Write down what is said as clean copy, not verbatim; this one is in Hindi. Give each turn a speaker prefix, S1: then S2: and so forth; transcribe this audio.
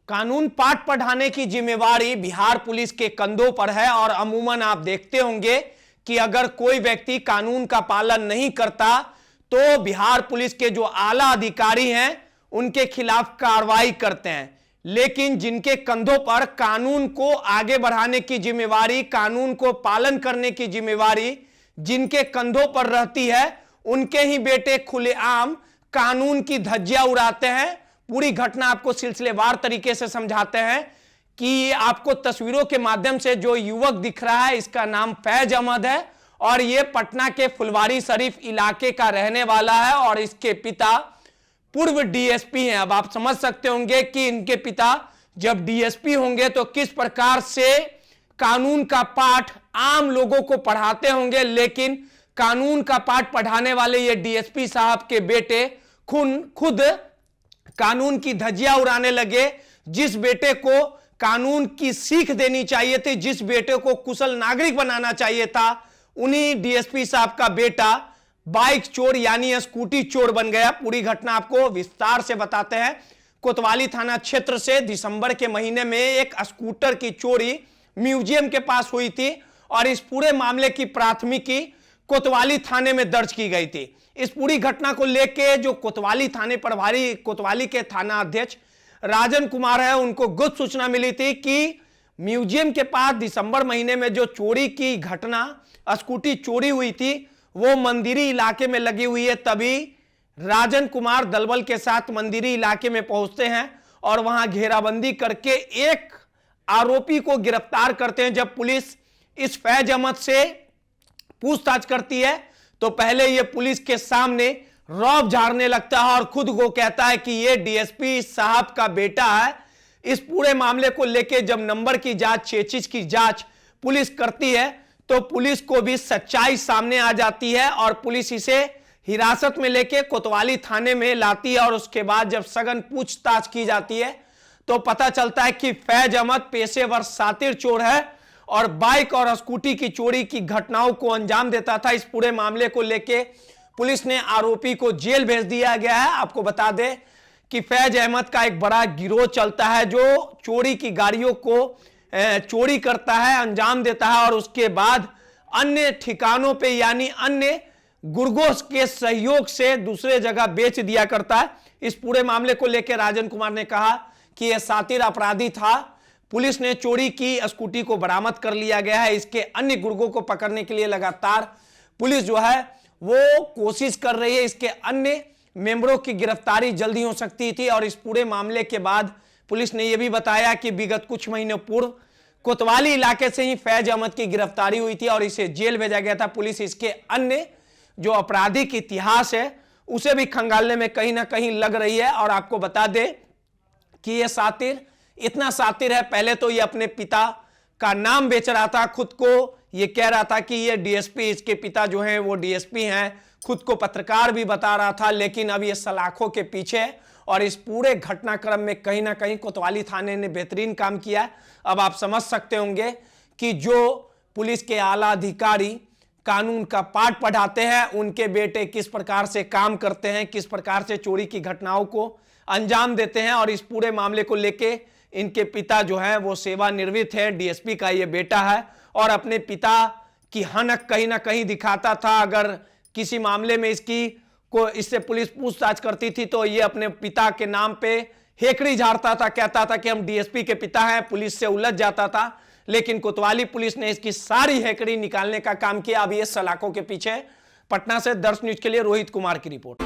S1: कानून पाठ पढ़ाने की जिम्मेवारी बिहार पुलिस के कंधों पर है और अमूमन आप देखते होंगे कि अगर कोई व्यक्ति कानून का पालन नहीं करता तो बिहार पुलिस के जो आला अधिकारी हैं उनके खिलाफ कार्रवाई करते हैं। लेकिन जिनके कंधों पर कानून को आगे बढ़ाने की जिम्मेवारी, कानून को पालन करने की जिम्मेवारी जिनके कंधों पर रहती है, उनके ही बेटे खुलेआम कानून की धज्जियां उड़ाते हैं। पूरी घटना आपको सिलसिलेवार तरीके से समझाते हैं कि आपको तस्वीरों के माध्यम से जो युवक दिख रहा है इसका नाम फैज अहमद है और यह पटना के फुलवारी शरीफ इलाके का रहने वाला है और इसके पिता पूर्व डीएसपी हैं। अब आप समझ सकते होंगे कि इनके पिता जब डीएसपी होंगे तो किस प्रकार से कानून का पाठ आम लोगों को पढ़ाते होंगे। लेकिन कानून का पाठ पढ़ाने वाले ये डीएसपी साहब के बेटे खुद कानून की धज्जियां उड़ाने लगे। जिस बेटे को कानून की सीख देनी चाहिए थी, जिस बेटे को कुशल नागरिक बनाना चाहिए था, उन्हीं डीएसपी साहब का बेटा बाइक चोर यानी स्कूटी चोर बन गया। पूरी घटना आपको विस्तार से बताते हैं। कोतवाली थाना क्षेत्र से दिसंबर के महीने में एक स्कूटर की चोरी म्यूजियम के पास हुई थी और इस पूरे मामले की प्राथमिकी कोतवाली थाने में दर्ज की गई थी। इस पूरी घटना को लेकर जो कोतवाली थाने प्रभारी, कोतवाली के थाना अध्यक्ष राजन कुमार है, उनको गुप्त सूचना मिली थी कि म्यूजियम के पास दिसंबर महीने में जो चोरी की घटना, स्कूटी चोरी हुई थी, वो मंदिरी इलाके में लगी हुई है। तभी राजन कुमार दलबल के साथ मंदिरी इलाके में पहुंचते हैं और वहां घेराबंदी करके एक आरोपी को गिरफ्तार करते हैं। जब पुलिस इस फैज अहमद से पूछताछ करती है तो पहले यह पुलिस के सामने रौब झाड़ने लगता है और खुद को कहता है कि यह डीएसपी साहब का बेटा है। इस पूरे मामले को लेकर जब नंबर की जांच, चेचिस की जांच पुलिस करती है तो पुलिस को भी सच्चाई सामने आ जाती है और पुलिस इसे हिरासत में लेके कोतवाली थाने में लाती है। और उसके बाद जब सघन पूछताछ की जाती है तो पता चलता है कि फैज अहमद पेशेवर सातिर चोर है और बाइक और स्कूटी की चोरी की घटनाओं को अंजाम देता था। इस पूरे मामले को लेके पुलिस ने आरोपी को जेल भेज दिया गया है। आपको बता दें कि फैज अहमद का एक बड़ा गिरोह चलता है जो चोरी की गाड़ियों को चोरी करता है, अंजाम देता है और उसके बाद अन्य ठिकानों पे यानी अन्य गुर्गों के सहयोग से दूसरे जगह बेच दिया करता है। इस पूरे मामले को लेकर राजन कुमार ने कहा कि यह सातिर अपराधी था। पुलिस ने चोरी की स्कूटी को बरामद कर लिया गया है। इसके अन्य गुर्गों को पकड़ने के लिए लगातार पुलिस जो है वो कोशिश कर रही है। इसके अन्य मेंबरों की गिरफ्तारी जल्दी हो सकती थी। और इस पूरे मामले के बाद पुलिस ने यह भी बताया कि विगत कुछ महीनों पूर्व कोतवाली इलाके से ही फैज अहमद की गिरफ्तारी हुई थी और इसे जेल भेजा गया था। पुलिस इसके अन्य जो आपराधिक इतिहास है उसे भी खंगालने में कहीं ना कहीं लग रही है। और आपको बता दें कि यह सातिर इतना सातिर है, पहले तो ये अपने पिता का नाम बेच रहा था, खुद को ये कह रहा था कि ये डीएसपी, इसके पिता जो हैं वो डीएसपी हैं, खुद को पत्रकार भी बता रहा था। लेकिन अब ये सलाखों के पीछे है और इस पूरे घटनाक्रम में कहीं ना कहीं कोतवाली थाने ने बेहतरीन काम किया। अब आप समझ सकते होंगे कि जो पुलिस के आला अधिकारी कानून का पाठ पढ़ाते हैं, उनके बेटे किस प्रकार से काम करते हैं, किस प्रकार से चोरी की घटनाओं को अंजाम देते हैं। और इस पूरे मामले को लेके इनके पिता जो है वो सेवानिवृत्त है, डीएसपी का ये बेटा है और अपने पिता की हनक कहीं ना कहीं दिखाता था। अगर किसी मामले में इससे पुलिस पूछताछ करती थी तो ये अपने पिता के नाम पे हेकड़ी झाड़ता था, कहता था कि हम डीएसपी के पिता हैं, पुलिस से उलझ जाता था। लेकिन कोतवाली पुलिस ने इसकी सारी हेकड़ी निकालने का काम किया। अब ये सलाखों के पीछे। पटना से दर्श न्यूज के लिए रोहित कुमार की रिपोर्ट।